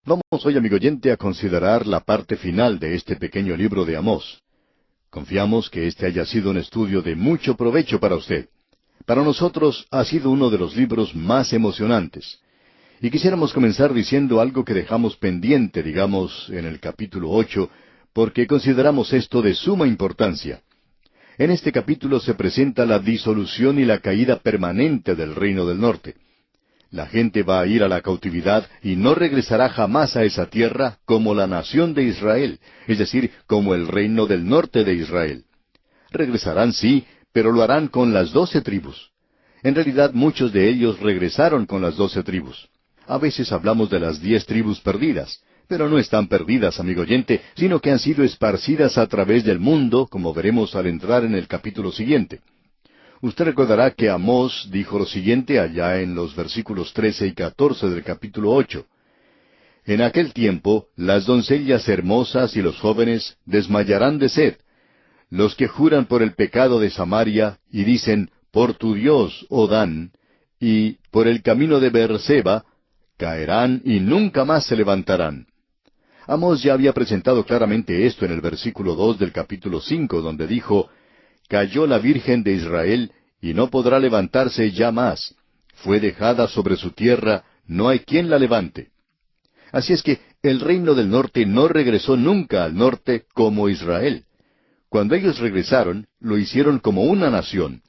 Vamos hoy, amigo oyente, a considerar la parte final de este pequeño libro de Amós. Confiamos que este haya sido un estudio de mucho provecho para usted. Para nosotros ha sido uno de los libros más emocionantes. Y quisiéramos comenzar diciendo algo que dejamos pendiente, digamos, en el capítulo 8, porque consideramos esto de suma importancia. En este capítulo se presenta la disolución y la caída permanente del Reino del Norte. La gente va a ir a la cautividad y no regresará jamás a esa tierra como la nación de Israel, es decir, como el reino del norte de Israel. Regresarán, sí, pero lo harán con las 12 tribus. En realidad, muchos de ellos regresaron con las 12 tribus. A veces hablamos de las 10 tribus perdidas, pero no están perdidas, amigo oyente, sino que han sido esparcidas a través del mundo, como veremos al entrar en el capítulo siguiente. Usted recordará que Amós dijo lo siguiente allá en los versículos 13 y 14 del capítulo 8. En aquel tiempo las doncellas hermosas y los jóvenes desmayarán de sed. Los que juran por el pecado de Samaria y dicen, por tu Dios, oh Dan, y por el camino de Beerseba, caerán y nunca más se levantarán. Amós ya había presentado claramente esto en el versículo 2 del capítulo 5, donde dijo, cayó la Virgen de Israel, y no podrá levantarse ya más. Fue dejada sobre su tierra, no hay quien la levante. Así es que el reino del norte no regresó nunca al norte como Israel. Cuando ellos regresaron, lo hicieron como una nación.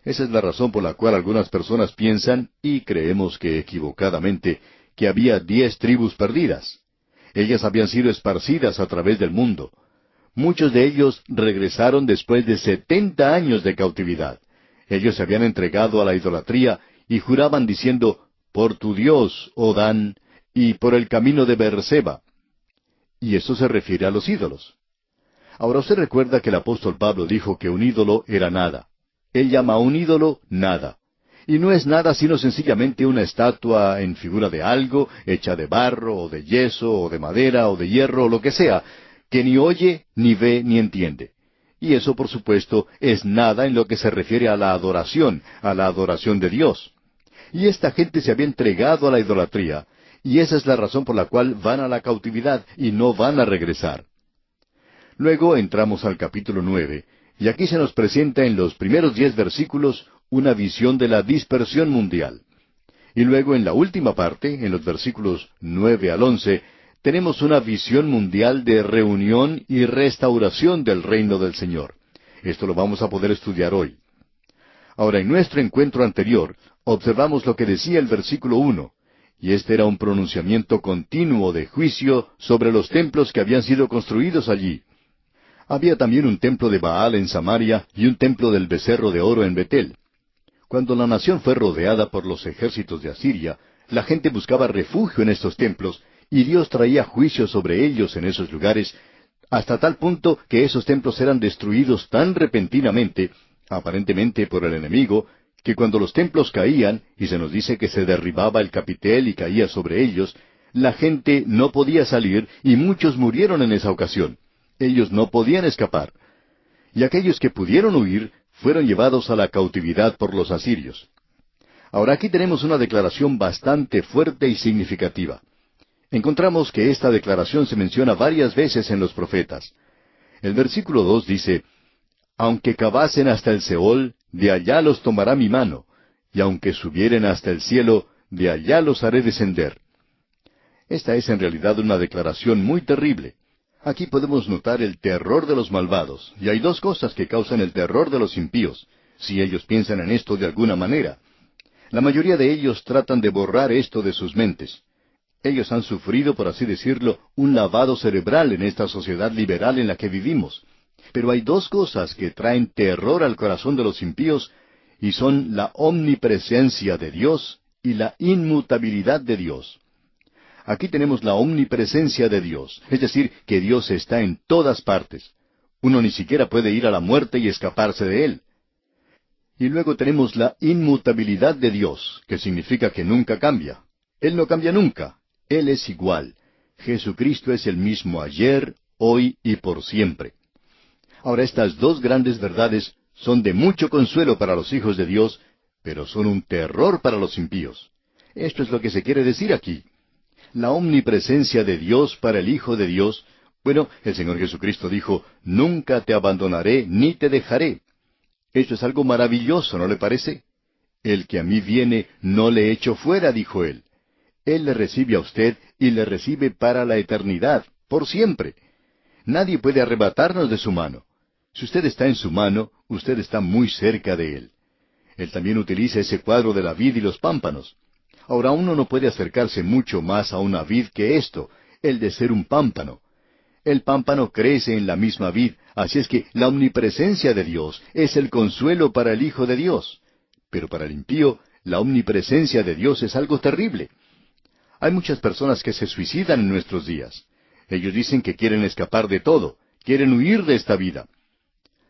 Esa es la razón por la cual algunas personas piensan, y creemos que equivocadamente, que había 10 tribus perdidas. Ellas habían sido esparcidas a través del mundo. Muchos de ellos regresaron después de 70 años de cautividad. Ellos se habían entregado a la idolatría y juraban diciendo, por tu Dios, oh Dan, y por el camino de Beerseba. Y eso se refiere a los ídolos. Ahora usted recuerda que el apóstol Pablo dijo que un ídolo era nada. Él llama a un ídolo nada. Y no es nada sino sencillamente una estatua en figura de algo, hecha de barro, o de yeso, o de madera, o de hierro, o lo que sea, que ni oye, ni ve, ni entiende. Y eso, por supuesto, es nada en lo que se refiere a la adoración de Dios. Y esta gente se había entregado a la idolatría, y esa es la razón por la cual van a la cautividad y no van a regresar. Luego entramos al capítulo 9, y aquí se nos presenta en los primeros 10 versículos una visión de la dispersión mundial. Y luego en la última parte, en los versículos 9 al 11, tenemos una visión mundial de reunión y restauración del reino del Señor. Esto lo vamos a poder estudiar hoy. Ahora, en nuestro encuentro anterior, observamos lo que decía el versículo 1, y este era un pronunciamiento continuo de juicio sobre los templos que habían sido construidos allí. Había también un templo de Baal en Samaria y un templo del becerro de oro en Betel. Cuando la nación fue rodeada por los ejércitos de Asiria, la gente buscaba refugio en estos templos, y Dios traía juicio sobre ellos en esos lugares, hasta tal punto que esos templos eran destruidos tan repentinamente, aparentemente por el enemigo, que cuando los templos caían, y se nos dice que se derribaba el capitel y caía sobre ellos, la gente no podía salir y muchos murieron en esa ocasión. Ellos no podían escapar. Y aquellos que pudieron huir fueron llevados a la cautividad por los asirios. Ahora aquí tenemos una declaración bastante fuerte y significativa. Encontramos que esta declaración se menciona varias veces en los profetas. El versículo 2 dice, aunque cavasen hasta el Seol, de allá los tomará mi mano, y aunque subieren hasta el cielo, de allá los haré descender. Esta es en realidad una declaración muy terrible. Aquí podemos notar el terror de los malvados, y hay 2 cosas que causan el terror de los impíos, si ellos piensan en esto de alguna manera. La mayoría de ellos tratan de borrar esto de sus mentes. Ellos han sufrido, por así decirlo, un lavado cerebral en esta sociedad liberal en la que vivimos. Pero hay 2 cosas que traen terror al corazón de los impíos, y son la omnipresencia de Dios y la inmutabilidad de Dios. Aquí tenemos la omnipresencia de Dios, es decir, que Dios está en todas partes. Uno ni siquiera puede ir a la muerte y escaparse de Él. Y luego tenemos la inmutabilidad de Dios, que significa que nunca cambia. Él no cambia nunca. Él es igual. Jesucristo es el mismo ayer, hoy y por siempre. Ahora, estas 2 grandes verdades son de mucho consuelo para los hijos de Dios, pero son un terror para los impíos. Esto es lo que se quiere decir aquí. la omnipresencia de Dios para el Hijo de Dios. Bueno, el Señor Jesucristo dijo, nunca te abandonaré ni te dejaré. Esto es algo maravilloso, ¿no le parece? El que a mí viene, no le echo fuera, dijo Él. Él le recibe a usted y le recibe para la eternidad, por siempre. Nadie puede arrebatarnos de su mano. Si usted está en su mano, usted está muy cerca de Él. Él también utiliza ese cuadro de la vid y los pámpanos. Ahora uno no puede acercarse mucho más a una vid que esto, el de ser un pámpano. El pámpano crece en la misma vid, así es que la omnipresencia de Dios es el consuelo para el Hijo de Dios. Pero para el impío, la omnipresencia de Dios es algo terrible. Hay muchas personas que se suicidan en nuestros días. Ellos dicen que quieren escapar de todo, quieren huir de esta vida.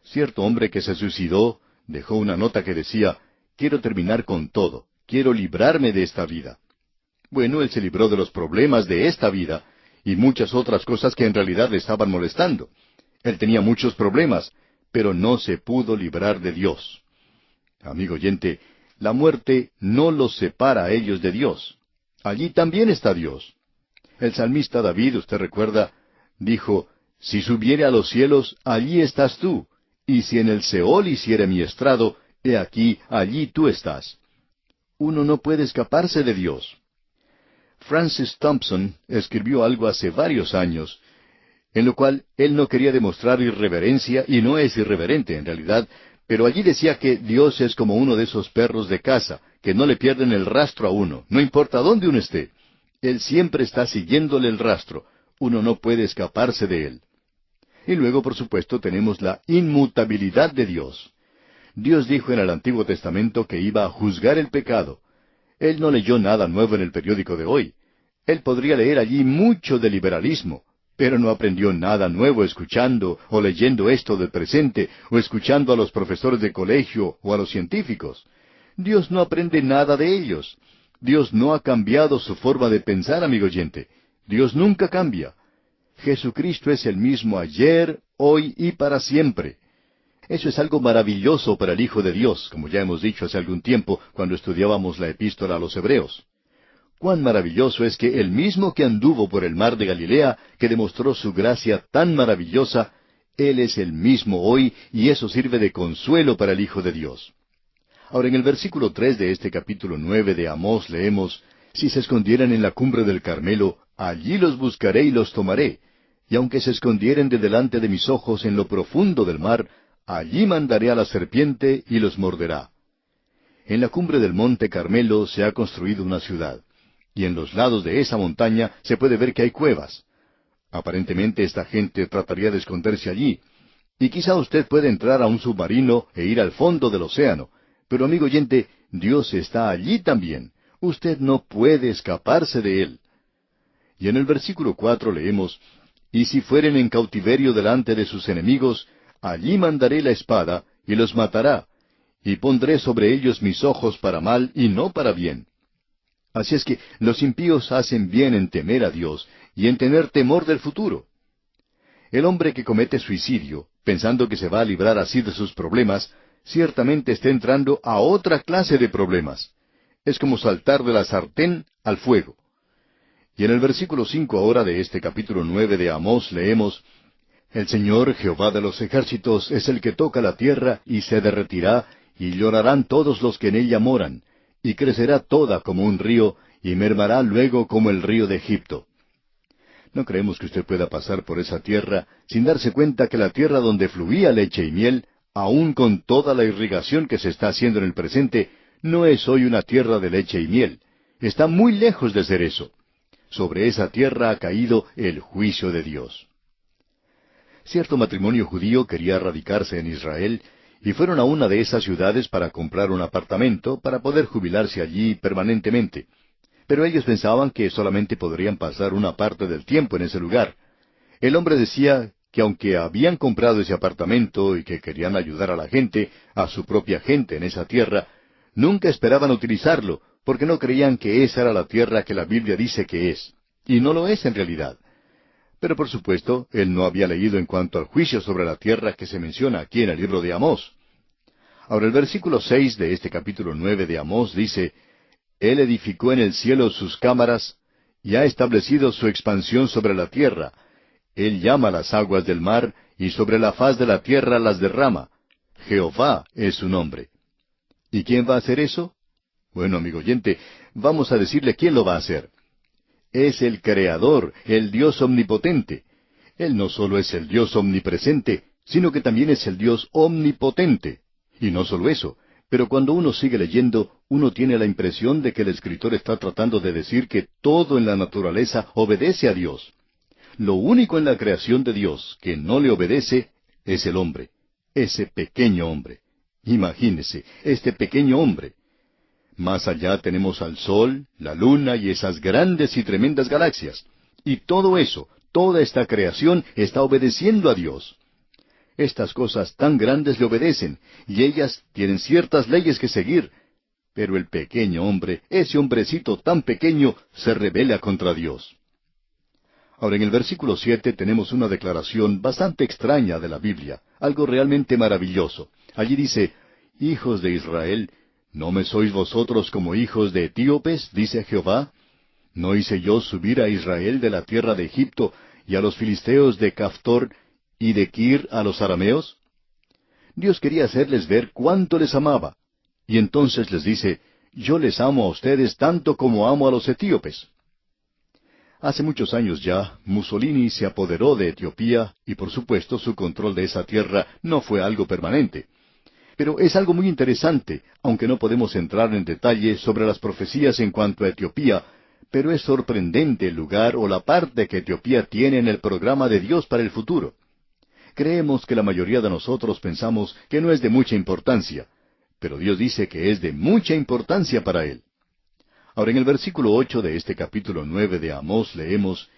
Cierto hombre que se suicidó dejó una nota que decía, quiero terminar con todo, quiero librarme de esta vida. Bueno, él se libró de los problemas de esta vida y muchas otras cosas que en realidad le estaban molestando. Él tenía muchos problemas, pero no se pudo librar de Dios. Amigo oyente, la muerte no los separa a ellos de Dios. Allí también está Dios. El salmista David, usted recuerda, dijo, si subiere a los cielos, allí estás tú, y si en el Seol hiciere mi estrado, he aquí, allí tú estás. Uno no puede escaparse de Dios. Francis Thompson escribió algo hace varios años, en lo cual él no quería demostrar irreverencia, y no es irreverente en realidad, pero allí decía que Dios es como uno de esos perros de casa, que no le pierden el rastro a uno, no importa dónde uno esté. Él siempre está siguiéndole el rastro, uno no puede escaparse de él. Y luego, por supuesto, tenemos la inmutabilidad de Dios. Dios dijo en el Antiguo Testamento que iba a juzgar el pecado. Él no leyó nada nuevo en el periódico de hoy. Él podría leer allí mucho de liberalismo, pero no aprendió nada nuevo escuchando o leyendo esto del presente, o escuchando a los profesores de colegio o a los científicos. Dios no aprende nada de ellos. Dios no ha cambiado su forma de pensar, amigo oyente. Dios nunca cambia. Jesucristo es el mismo ayer, hoy y para siempre. Eso es algo maravilloso para el Hijo de Dios, como ya hemos dicho hace algún tiempo cuando estudiábamos la epístola a los Hebreos. Cuán maravilloso es que el mismo que anduvo por el mar de Galilea, que demostró su gracia tan maravillosa, Él es el mismo hoy, y eso sirve de consuelo para el Hijo de Dios. Ahora en el versículo 3 de este capítulo 9 de Amós leemos, si se escondieran en la cumbre del Carmelo, allí los buscaré y los tomaré, y aunque se escondieren de delante de mis ojos en lo profundo del mar, allí mandaré a la serpiente y los morderá. En la cumbre del monte Carmelo se ha construido una ciudad, y en los lados de esa montaña se puede ver que hay cuevas. Aparentemente esta gente trataría de esconderse allí, y quizá usted puede entrar a un submarino e ir al fondo del océano, pero amigo oyente, Dios está allí también. Usted no puede escaparse de Él. Y en el versículo 4 leemos, y si fueren en cautiverio delante de sus enemigos, allí mandaré la espada, y los matará, y pondré sobre ellos mis ojos para mal y no para bien. Así es que los impíos hacen bien en temer a Dios y en tener temor del futuro. El hombre que comete suicidio, pensando que se va a librar así de sus problemas, ciertamente está entrando a otra clase de problemas. Es como saltar de la sartén al fuego. Y en el versículo 5 ahora de este capítulo 9 de Amós leemos, el Señor Jehová de los ejércitos es el que toca la tierra y se derretirá, y llorarán todos los que en ella moran, y crecerá toda como un río, y mermará luego como el río de Egipto. No creemos que usted pueda pasar por esa tierra sin darse cuenta que la tierra donde fluía leche y miel, aun con toda la irrigación que se está haciendo en el presente, no es hoy una tierra de leche y miel. Está muy lejos de ser eso. Sobre esa tierra ha caído el juicio de Dios. Cierto matrimonio judío quería radicarse en Israel, y fueron a una de esas ciudades para comprar un apartamento para poder jubilarse allí permanentemente. Pero ellos pensaban que solamente podrían pasar una parte del tiempo en ese lugar. El hombre decía que aunque habían comprado ese apartamento y que querían ayudar a la gente, a su propia gente en esa tierra, nunca esperaban utilizarlo, porque no creían que esa era la tierra que la Biblia dice que es. Y no lo es en realidad. Pero por supuesto, él no había leído en cuanto al juicio sobre la tierra que se menciona aquí en el libro de Amós. Ahora el versículo 6 de este capítulo 9 de Amós dice, Él edificó en el cielo sus cámaras, y ha establecido su expansión sobre la tierra. Él llama las aguas del mar, y sobre la faz de la tierra las derrama. Jehová es su nombre. ¿Y quién va a hacer eso? Bueno, amigo oyente, vamos a decirle quién lo va a hacer. Es el Creador, el Dios omnipotente. Él no solo es el Dios omnipresente, sino que también es el Dios omnipotente. Y no solo eso, pero cuando uno sigue leyendo, uno tiene la impresión de que el escritor está tratando de decir que todo en la naturaleza obedece a Dios. Lo único en la creación de Dios que no le obedece es el hombre, ese pequeño hombre. Imagínese, este pequeño hombre. Más allá tenemos al sol, la luna y esas grandes y tremendas galaxias. Y todo eso, toda esta creación está obedeciendo a Dios. Estas cosas tan grandes le obedecen, y ellas tienen ciertas leyes que seguir. Pero el pequeño hombre, ese hombrecito tan pequeño, se rebela contra Dios. Ahora, en el versículo 7 tenemos una declaración bastante extraña de la Biblia, algo realmente maravilloso. Allí dice, «Hijos de Israel, ¿no me sois vosotros como hijos de etíopes?, dice Jehová. ¿No hice yo subir a Israel de la tierra de Egipto, y a los filisteos de Caftor, y de Kir a los arameos?» Dios quería hacerles ver cuánto les amaba. Y entonces les dice, «Yo les amo a ustedes tanto como amo a los etíopes». Hace muchos años ya, Mussolini se apoderó de Etiopía, y por supuesto su control de esa tierra no fue algo permanente. Pero es algo muy interesante, aunque no podemos entrar en detalle sobre las profecías en cuanto a Etiopía, pero es sorprendente el lugar o la parte que Etiopía tiene en el programa de Dios para el futuro. Creemos que la mayoría de nosotros pensamos que no es de mucha importancia, pero Dios dice que es de mucha importancia para Él. Ahora, en el versículo 8 de este capítulo 9 de Amós leemos,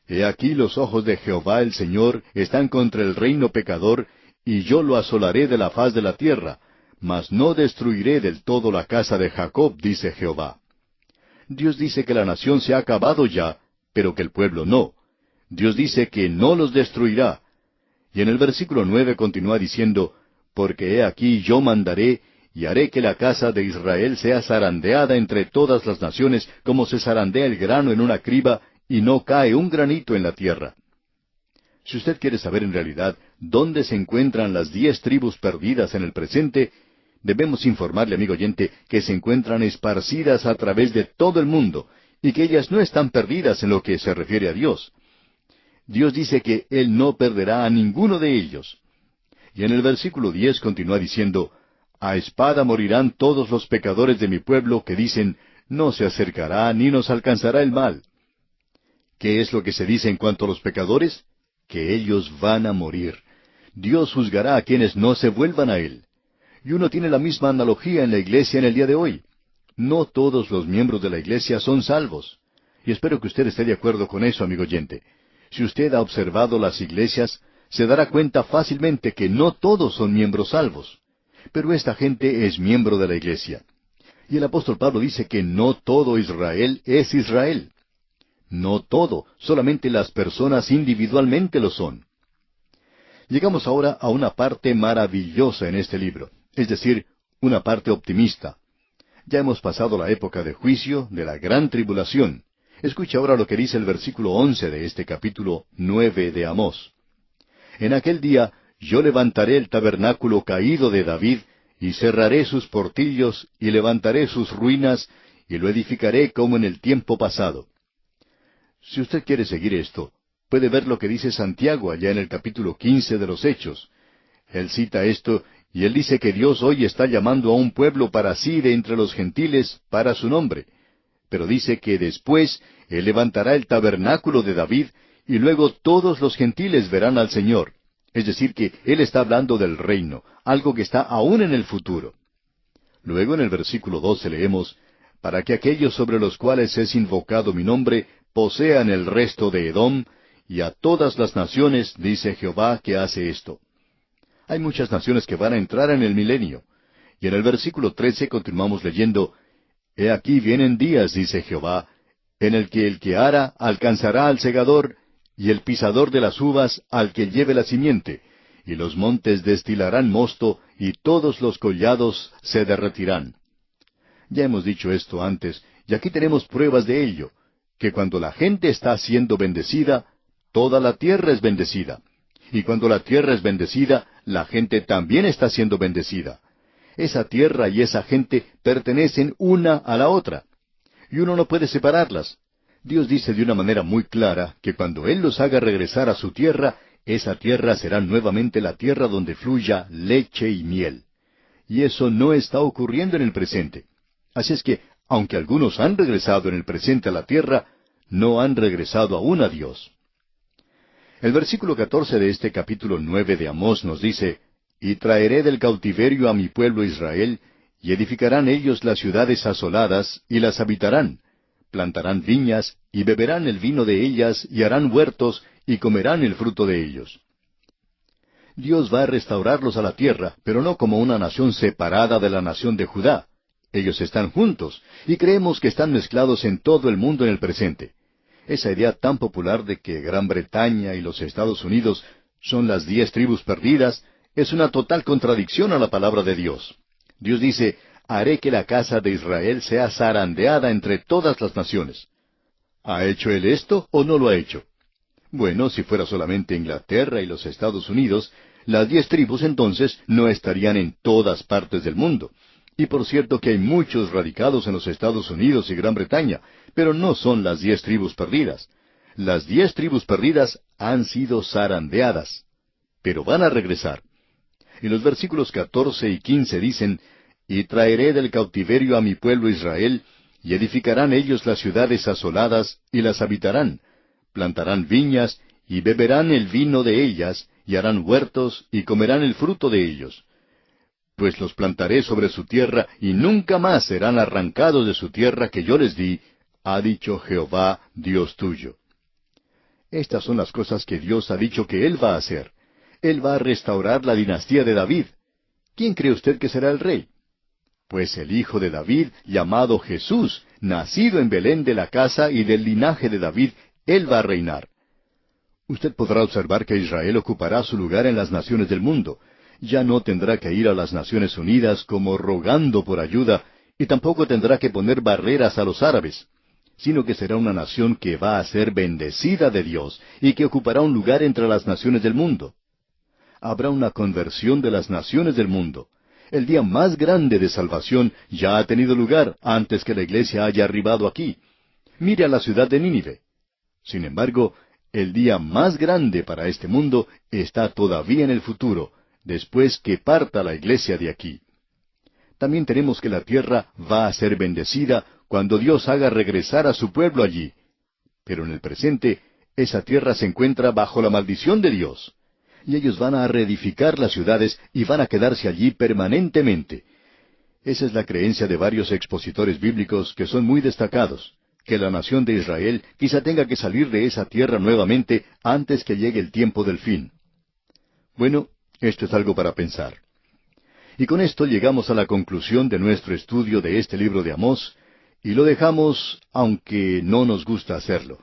«He aquí los ojos de Jehová el Señor están contra el reino pecador, y yo lo asolaré de la faz de la tierra, mas no destruiré del todo la casa de Jacob, dice Jehová». Dios dice que la nación se ha acabado ya, pero que el pueblo no. Dios dice que no los destruirá. Y en el versículo 9 continúa diciendo, «Porque he aquí yo mandaré, y haré que la casa de Israel sea zarandeada entre todas las naciones, como se zarandea el grano en una criba, y no cae un granito en la tierra». Si usted quiere saber en realidad dónde se encuentran las 10 tribus perdidas en el presente, debemos informarle, amigo oyente, que se encuentran esparcidas a través de todo el mundo, y que ellas no están perdidas en lo que se refiere a Dios. Dios dice que Él no perderá a ninguno de ellos. Y en el versículo 10 continúa diciendo, «A espada morirán todos los pecadores de mi pueblo que dicen, no se acercará ni nos alcanzará el mal». ¿Qué es lo que se dice en cuanto a los pecadores? Que ellos van a morir. Dios juzgará a quienes no se vuelvan a Él. Y uno tiene la misma analogía en la iglesia en el día de hoy. No todos los miembros de la iglesia son salvos. Y espero que usted esté de acuerdo con eso, amigo oyente. Si usted ha observado las iglesias, se dará cuenta fácilmente que no todos son miembros salvos. Pero esta gente es miembro de la iglesia. Y el apóstol Pablo dice que no todo Israel es Israel. No todo, solamente las personas individualmente lo son. Llegamos ahora a una parte maravillosa en este libro, es decir, una parte optimista. Ya hemos pasado la época de juicio, de la gran tribulación. Escucha ahora lo que dice el versículo 11 de este capítulo 9 de Amós. «En aquel día yo levantaré el tabernáculo caído de David, y cerraré sus portillos, y levantaré sus ruinas, y lo edificaré como en el tiempo pasado». Si usted quiere seguir esto, puede ver lo que dice Santiago allá en el capítulo 15 de los Hechos. Él cita esto, y él dice que Dios hoy está llamando a un pueblo para sí de entre los gentiles, para su nombre. Pero dice que después Él levantará el tabernáculo de David, y luego todos los gentiles verán al Señor. Es decir, que Él está hablando del reino, algo que está aún en el futuro. Luego en el versículo 12 leemos, «Para que aquellos sobre los cuales es invocado mi nombre posean el resto de Edom, y a todas las naciones, dice Jehová, que hace esto». Hay muchas naciones que van a entrar en el milenio. Y en el versículo 13 continuamos leyendo, «He aquí vienen días, dice Jehová, en el que ara alcanzará al segador, y el pisador de las uvas al que lleve la simiente, y los montes destilarán mosto, y todos los collados se derretirán». Ya hemos dicho esto antes, y aquí tenemos pruebas de ello. que cuando la gente está siendo bendecida, toda la tierra es bendecida. Y cuando la tierra es bendecida, la gente también está siendo bendecida. Esa tierra y esa gente pertenecen una a la otra. Y uno no puede separarlas. Dios dice de una manera muy clara que cuando Él los haga regresar a su tierra, esa tierra será nuevamente la tierra donde fluya leche y miel. Y eso no está ocurriendo en el presente. Así es que, aunque algunos han regresado en el presente a la tierra, no han regresado aún a Dios. El versículo 14 de este capítulo 9 de Amós nos dice, «Y traeré del cautiverio a mi pueblo Israel, y edificarán ellos las ciudades asoladas, y las habitarán. Plantarán viñas, y beberán el vino de ellas, y harán huertos, y comerán el fruto de ellos». Dios va a restaurarlos a la tierra, pero no como una nación separada de la nación de Judá. Ellos están juntos, y creemos que están mezclados en todo el mundo en el presente. Esa idea tan popular de que Gran Bretaña y los Estados Unidos son las 10 tribus perdidas es una total contradicción a la palabra de Dios. Dios dice, «Haré que la casa de Israel sea zarandeada entre todas las naciones». ¿Ha hecho Él esto o no lo ha hecho? Bueno, si fuera solamente Inglaterra y los Estados Unidos, las 10 tribus entonces no estarían en todas partes del mundo. Y por cierto que hay muchos radicados en los Estados Unidos y Gran Bretaña, pero no son las 10 tribus perdidas. Las 10 tribus perdidas han sido zarandeadas, pero van a regresar. Y los versículos 14 y 15 dicen, «Y traeré del cautiverio a mi pueblo Israel, y edificarán ellos las ciudades asoladas, y las habitarán. Plantarán viñas, y beberán el vino de ellas, y harán huertos, y comerán el fruto de ellos. Pues los plantaré sobre su tierra, y nunca más serán arrancados de su tierra que yo les di, ha dicho Jehová, Dios tuyo». Estas son las cosas que Dios ha dicho que Él va a hacer. Él va a restaurar la dinastía de David. ¿Quién cree usted que será el rey? Pues el hijo de David, llamado Jesús, nacido en Belén de la casa y del linaje de David, Él va a reinar. Usted podrá observar que Israel ocupará su lugar en las naciones del mundo. Ya no tendrá que ir a las Naciones Unidas como rogando por ayuda, y tampoco tendrá que poner barreras a los árabes, sino que será una nación que va a ser bendecida de Dios, y que ocupará un lugar entre las naciones del mundo. Habrá una conversión de las naciones del mundo. El día más grande de salvación ya ha tenido lugar antes que la iglesia haya arribado aquí. Mire a la ciudad de Nínive. Sin embargo, el día más grande para este mundo está todavía en el futuro, después que parta la iglesia de aquí. También tenemos que la tierra va a ser bendecida cuando Dios haga regresar a su pueblo allí. Pero en el presente, esa tierra se encuentra bajo la maldición de Dios. Y ellos van a reedificar las ciudades y van a quedarse allí permanentemente. Esa es la creencia de varios expositores bíblicos que son muy destacados, que la nación de Israel quizá tenga que salir de esa tierra nuevamente antes que llegue el tiempo del fin. Bueno, esto es algo para pensar. Y con esto llegamos a la conclusión de nuestro estudio de este libro de Amós, y lo dejamos aunque no nos gusta hacerlo.